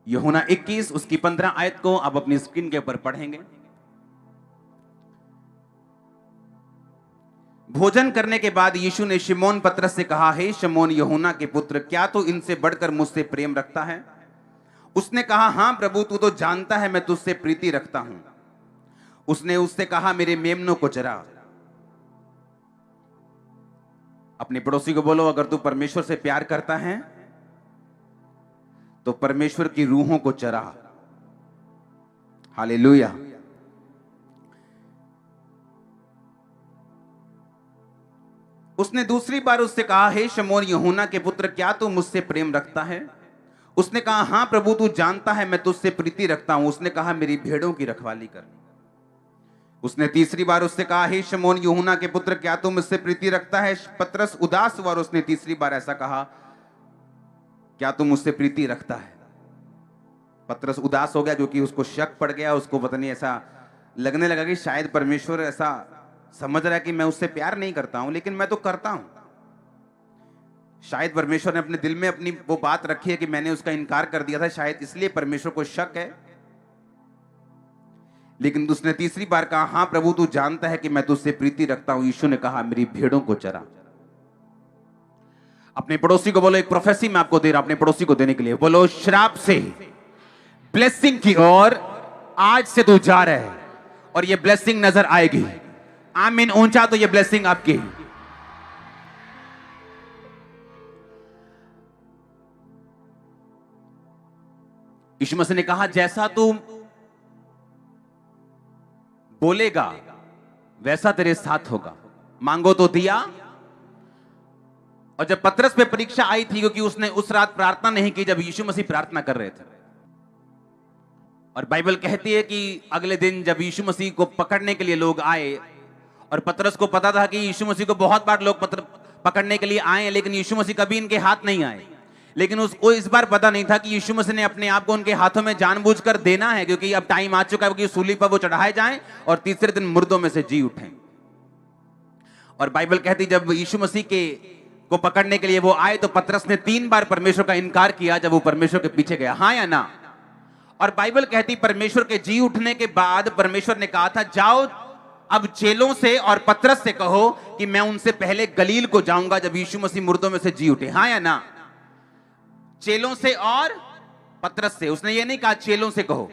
यूहन्ना 21 उसकी 15 आयत को आप अपनी स्क्रीन के ऊपर पढ़ेंगे। भोजन करने के बाद यीशु ने शिमोन पतरस से कहा, हे शिमोन यूहन्ना के पुत्र, क्या तू इनसे बढ़कर मुझसे प्रेम रखता है? उसने कहा, हां प्रभु, तू तो जानता है मैं तुझसे प्रीति रखता हूं। उसने उससे कहा, मेरे मेमनों को चरा। अपने पड़ोसी को बोलो, अगर तू परमेश्वर से प्यार करता है तो परमेश्वर की रूहों को चरा। हालेलुया। उसने दूसरी बार उससे कहा, हे शिमोन यूहन्ना के पुत्र, क्या तू मुझसे प्रेम रखता है? उसने कहा, हां प्रभु, तू जानता है मैं तुझसे प्रीति रखता हूं। उसने कहा, मेरी भेड़ों की रखवाली कर। उसने तीसरी बार उससे कहा, हे शिमोन यूहन्ना के पुत्र, क्या तू मुझसे प्रीति रखता है? पतरस उदास हुआ और उसने तीसरी बार ऐसा कहा, क्या तू मुझसे प्रीति रखता है? पतरस उदास हो गया क्योंकि उसको शक पड़ गया। उसको पता नहीं, ऐसा लगने लगा कि शायद परमेश्वर ऐसा समझ रहा है कि मैं उससे प्यार नहीं करता हूं, लेकिन मैं तो करता हूं। शायद परमेश्वर ने अपने दिल में अपनी वो बात रखी है कि मैंने उसका इनकार कर दिया था, शायद इसलिए परमेश्वर को शक है। लेकिन उसने तीसरी बार कहा, हां प्रभु, तू जानता है कि मैं तुझसे प्रीति रखता हूं। यीशु ने कहा, मेरी भेड़ों को चरा। अपने पड़ोसी को बोलो, एक प्रोफेसी मैं आपको दे रहा हूं, अपने पड़ोसी को देने के लिए बोलो, श्राप से ब्लेसिंग की ओर आज से तू जा रहा है और ये ब्लेसिंग नजर आएगी। आमीन ऊंचा तो ये ब्लेसिंग आपकी। यीशु मसीह ने कहा, जैसा तू बोलेगा वैसा तेरे साथ होगा। मांगो तो दिया। और जब पतरस पे परीक्षा आई थी, क्योंकि उसने उस रात प्रार्थना नहीं की जब यीशु मसीह प्रार्थना कर रहे थे, और बाइबल कहती है कि अगले दिन जब यीशु मसीह को पकड़ने के लिए लोग आए, और पतरस को पता था कि यीशु मसीह को बहुत बार लोग पकड़ने के लिए आए, लेकिन यीशु मसीह कभी इनके हाथ नहीं आए। लेकिन उसको इस बार पता नहीं था कि यीशु मसीह ने अपने आप को उनके हाथों में जानबूझकर देना है, क्योंकि अब टाइम आ चुका है कि सूली पर वो चढ़ाए जाएं और तीसरे दिन मुर्दों में से जी उठें। और बाइबल कहती, जब यीशु मसीह को पकड़ने के लिए वो आए तो पतरस ने 3 बार परमेश्वर का इनकार किया जब वो परमेश्वर के पीछे गया, हां या ना? और बाइबल कहती, परमेश्वर के जी उठने के बाद परमेश्वर ने कहा था, जाओ अब चेलों से और पतरस से कहो कि मैं उनसे पहले गलील को जाऊंगा जब यीशु मसीह मुर्दों में से जी उठे। हां या ना? चेलों से और पतरस से। उसने ये नहीं कहा चेलों से कहो।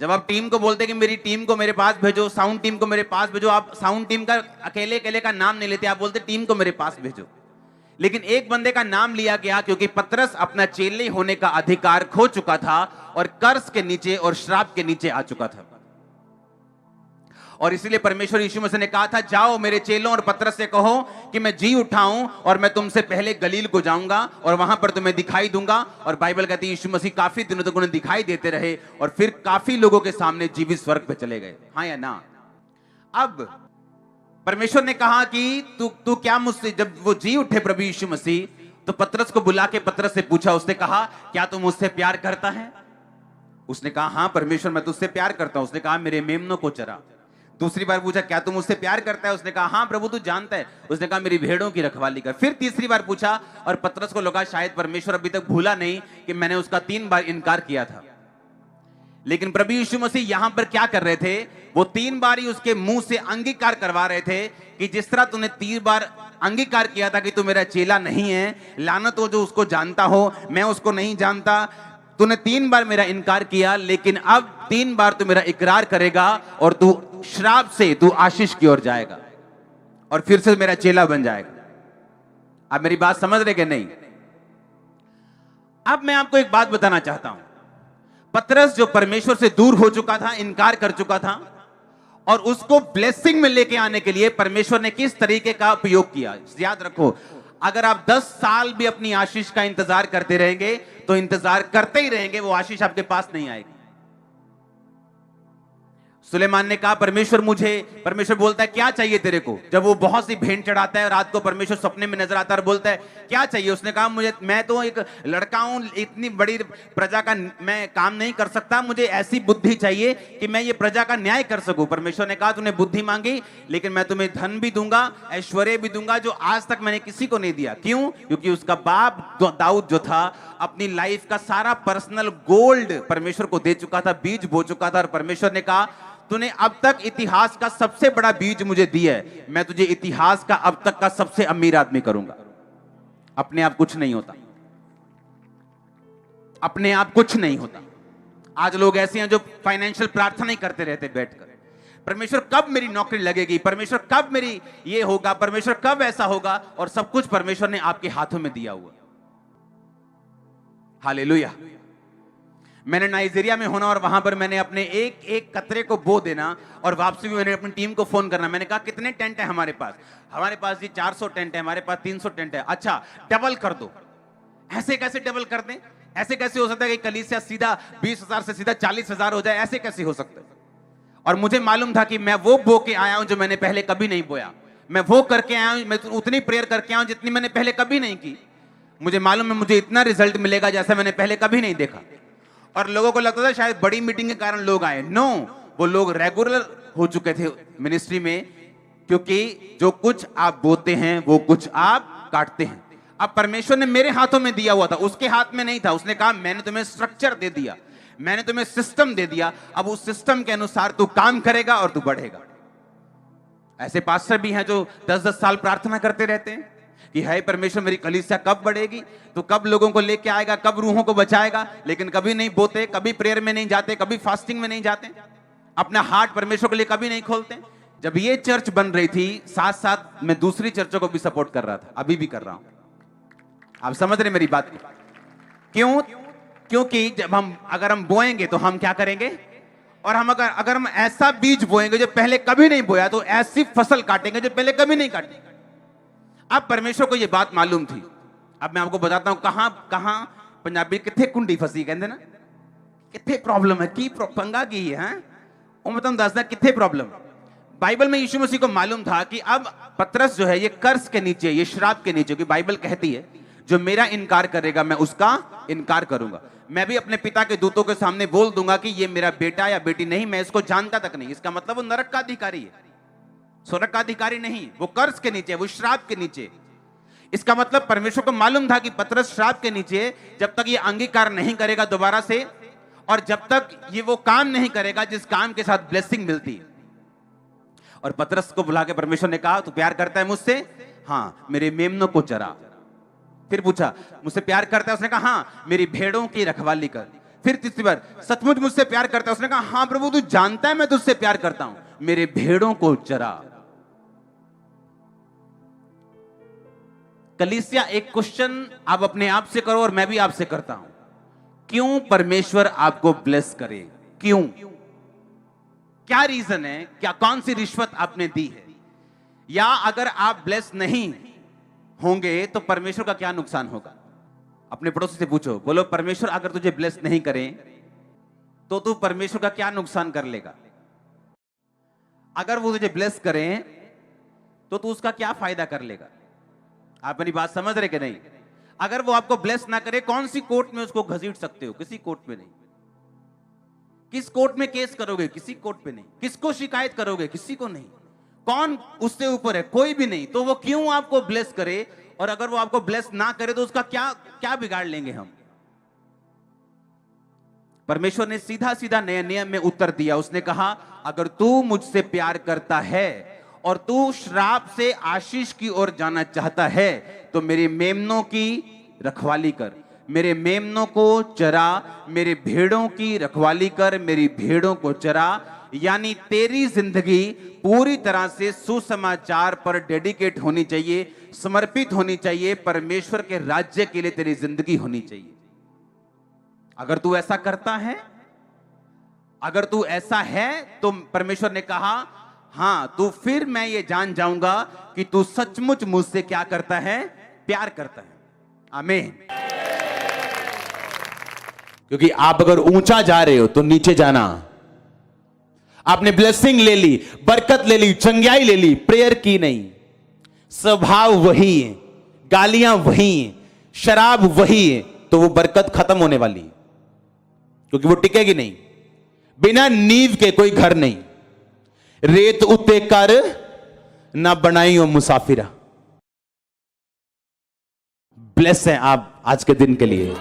जब आप टीम को बोलते कि मेरी टीम को मेरे पास भेजो, साउंड टीम को मेरे पास भेजो, आप साउंड टीम का अकेले अकेले का नाम नहीं लेते, आप बोलते टीम को मेरे पास भेजो। लेकिन एक बंदे का नाम लिया गया क्योंकि पतरस अपना चेले होने का अधिकार खो चुका था और कर्ज के नीचे और श्राप के नीचे आ चुका था। और इसलिए परमेश्वर यीशु मसीह ने कहा था, जाओ मेरे चेलों और पतरस से कहो कि मैं जी उठाऊं और मैं तुमसे पहले गलील को जाऊंगा और वहां पर तुम्हें दिखाई दूंगा। और बाइबल कहती है यीशु मसीह काफी दिनों तक उन्हें दिखाई देते रहे और फिर काफी लोगों के सामने जीवित स्वर्ग पे चले गए। हाँ या ना? अब परमेश्वर ने कहा कि तू क्या मुझसे, जब वो जी उठे प्रभु यीशु मसीह, तो पतरस को बुला के पतरस से पूछा, उसने कहा, क्या तू मुझसे प्यार करता है? उसने कहा, हां परमेश्वर, मैं तुझसे प्यार करता हूं। उसने कहा, मेरे मेमनों को चरा। दूसरी बार पूछा, क्या तू मुझसे प्यार करता है? उसने कहा, हां प्रभु, तू जानता है। उसने कहा, मेरी भेड़ों की रखवाली कर। फिर तीसरी बार पूछा और पतरस को लगा शायद परमेश्वर अभी तक भूला नहीं कि मैंने उसका 3 बार इनकार किया था। लेकिन प्रभु यीशु मसीह यहां पर क्या कर रहे थे? वो 3 बार ही उसके मुंह से अंगीकार करवा रहे थे कि जिस तरह तूने 3 बार अंगीकार किया था कि तू मेरा चेला नहीं है, लानत हो जो उसको जानता हो, मैं उसको नहीं जानता, तूने 3 बार मेरा इनकार किया, लेकिन अब 3 बार तू मेरा इकरार करेगा और तू श्राप से तू आशीष की ओर जाएगा और फिर से मेरा चेला बन जाएगा। आप मेरी बात समझ रहे कि नहीं? अब मैं आपको एक बात बताना चाहता हूं। पतरस जो परमेश्वर से दूर हो चुका था, इनकार कर चुका था, और उसको ब्लेसिंग में लेके आने के लिए परमेश्वर ने किस तरीके का उपयोग किया। याद रखो, अगर आप 10 साल भी अपनी आशीष का इंतजार करते रहेंगे तो इंतजार करते ही रहेंगे, वो आशीष आपके पास नहीं आएगी। सुलेमान ने कहा परमेश्वर बोलता है क्या चाहिए तेरे को। जब वो बहुत सी भेंट चढ़ाता है, रात को परमेश्वर सपने में नजर आता है और बोलता है क्या चाहिए। उसने कहा मैं तो एक लड़का हूं, इतनी बड़ी प्रजा का मैं काम नहीं कर सकता, मुझे ऐसी बुद्धि चाहिए कि मैं ये प्रजा का न्याय कर सकूं। परमेश्वर ने कहा तूने बुद्धि मांगी, लेकिन मैं तुम्हें धन भी दूंगा, ऐश्वर्य भी दूंगा, जो आज तक मैंने किसी को नहीं दिया। क्यों? क्योंकि उसका बाप दाऊद जो था अपनी लाइफ का सारा पर्सनल गोल्ड परमेश्वर को दे चुका था, बीज बो चुका था। और परमेश्वर ने कहा तूने अब तक इतिहास का सबसे बड़ा बीज मुझे दिया है, मैं तुझे इतिहास का अब तक का सबसे अमीर आदमी करूंगा। अपने आप कुछ नहीं होता, अपने आप कुछ नहीं होता। आज लोग ऐसे हैं जो फाइनेंशियल प्रार्थना ही करते रहते बैठकर, परमेश्वर कब मेरी नौकरी लगेगी, परमेश्वर कब मेरी ये होगा, परमेश्वर कब ऐसा होगा। और सब कुछ परमेश्वर ने आपके हाथों में दिया हुआ। हालेलुया। मैंने नाइजीरिया में होना और वहां पर मैंने अपने एक एक कतरे को बो देना और वापसी में मैंने अपनी टीम को फोन करना। मैंने कहा कितने टेंट है हमारे पास जी 400 टेंट है, हमारे पास 300 टेंट है। अच्छा डबल कर दो। ऐसे कैसे डबल कर दें? ऐसे कैसे हो सकता है कि कलीसिया सीधा 20,000 से सीधा 40,000 हो जाए? ऐसे कैसे हो सकता है? और मुझे मालूम था कि मैं वो बो के आया हूं जो मैंने पहले कभी नहीं बोया, मैं वो करके आया हूं, मैं उतनी प्रेयर करके आया हूं जितनी मैंने पहले कभी नहीं की। मुझे मालूम है मुझे इतना रिजल्ट मिलेगा जैसा मैंने पहले कभी नहीं देखा। और लोगों को लगता था शायद बड़ी मीटिंग के कारण लोग आए। नो, वो लोग रेगुलर हो चुके थे मिनिस्ट्री में, क्योंकि जो कुछ आप बोते हैं वो कुछ आप काटते हैं। अब परमेश्वर ने मेरे हाथों में दिया हुआ था, उसके हाथ में नहीं था। उसने कहा मैंने तुम्हें स्ट्रक्चर दे दिया, मैंने तुम्हें सिस्टम दे दिया, अब उस सिस्टम के अनुसार तू काम करेगा और तू बढ़ेगा। ऐसे पास्टर भी हैं जो 10-10 साल प्रार्थना करते रहते हैं कि हाय परमेश्वर मेरी कलीसिया कब बढ़ेगी, तो कब लोगों को लेके आएगा, कब रूहों को बचाएगा, लेकिन कभी नहीं बोते, कभी प्रेयर में नहीं जाते, कभी फास्टिंग में नहीं जाते, अपना हार्ट परमेश्वर के लिए कभी नहीं खोलते। जब ये चर्च बन रही थी, साथ साथ मैं दूसरी चर्चों को भी सपोर्ट कर रहा था, अभी भी कर रहा हूं। आप समझ रहे मेरी बात को? क्यों? क्योंकि जब अगर हम बोएंगे तो हम क्या करेंगे, और हम अगर हम ऐसा बीज बोएंगे जो पहले कभी नहीं बोया, तो ऐसी फसल काटेंगे जो पहले कभी नहीं काटी। अब परमेश्वर को यह बात मालूम थी। अब मैं आपको बताता हूं कहां पंजाबी किथे कुंडी फसी कहते ना, किथे प्रॉब्लम है, की पंगा की है, वो मैं तुम दसदा किथे प्रॉब्लम। बाइबल में यीशु मसीह को मालूम था कि अब पतरस जो है ये कर्ज के नीचे, ये श्राप के नीचे, कि बाइबल कहती है जो मेरा इनकार करेगा मैं उसका इनकार करूंगा। मैं भी अपने पिता के दूतों के सामने बोल दूंगा कि ये मेरा बेटा या बेटी नहीं, मैं इसको जानता तक नहीं। इसका मतलब वो नरक का अधिकारी है, स्वर्ग का अधिकारी नहीं, वो कर्ज के नीचे, वो श्राप के नीचे। इसका मतलब परमेश्वर को मालूम था कि पतरस श्राप के नीचे, जब तक ये अंगीकार नहीं करेगा दोबारा से, और जब तक ये वो काम नहीं करेगा जिस काम के साथ ब्लेसिंग मिलती है। और पतरस को बुला के परमेश्वर ने कहा तू प्यार करता है मुझसे? हाँ, मेरे मेमनों को चरा। फिर पूछा मुझसे प्यार करता है? उसने कहा हाँ, मेरी भेड़ों की रखवाली कर। फिर तीसरी बार सचमुच मुझसे प्यार करता है? उसने कहा हाँ प्रभु, तू जानता है मैं तुझसे प्यार करता हूं, मेरे भेड़ों को चरा। कलीसिया, एक क्वेश्चन आप अपने आप से करो और मैं भी आपसे करता हूं, क्यों परमेश्वर आपको ब्लेस करे? क्यों? क्या रीजन है? क्या कौन सी रिश्वत आपने दी है? या अगर आप ब्लेस नहीं होंगे तो परमेश्वर का क्या नुकसान होगा? अपने पड़ोसी से पूछो, बोलो परमेश्वर अगर तुझे ब्लेस नहीं करे तो तू परमेश्वर का क्या नुकसान कर लेगा? अगर वो तुझे ब्लेस करें तो तू उसका क्या फायदा कर लेगा? आप मेरी बात समझ रहे कि नहीं? अगर वो आपको ब्लेस ना करे, कौन सी कोर्ट में उसको घसीट सकते हो? किसी कोर्ट में नहीं। किस कोर्ट में केस करोगे? किसी कोर्ट पे नहीं। किसको शिकायत करोगे? किसी को नहीं। कौन उससे ऊपर है? कोई भी नहीं। तो वो क्यों आपको ब्लेस करे? और अगर वो आपको ब्लेस ना करे तो उसका क्या बिगाड़ लेंगे हम? परमेश्वर ने सीधा सीधा नए नियम में उत्तर दिया। उसने कहा अगर तू मुझसे प्यार करता है और तू श्राप से आशीष की ओर जाना चाहता है तो मेरे मेमनों की रखवाली कर, मेरे मेमनों को चरा, मेरे भेड़ों की रखवाली कर, मेरी भेड़ों को चरा। यानी तेरी जिंदगी पूरी तरह से सुसमाचार पर डेडिकेट होनी चाहिए, समर्पित होनी चाहिए, परमेश्वर के राज्य के लिए तेरी जिंदगी होनी चाहिए। अगर तू ऐसा करता है, अगर तू ऐसा है तो परमेश्वर ने कहा हां, तो फिर मैं ये जान जाऊंगा कि तू सचमुच मुझसे क्या करता है? प्यार करता है। आमीन। क्योंकि आप अगर ऊंचा जा रहे हो तो नीचे जाना, आपने ब्लेसिंग ले ली, बरकत ले ली, चंगियाई ले ली, प्रेयर की नहीं। स्वभाव वही है, गालियां वही हैं, शराब वही है, तो वो बरकत खत्म होने वाली है, क्योंकि वो टिकेगी नहीं। बिना नींव के कोई घर नहीं। रेत उते कर ना बनाई हो मुसाफिरा। ब्लेस हैं आप आज के दिन के लिए।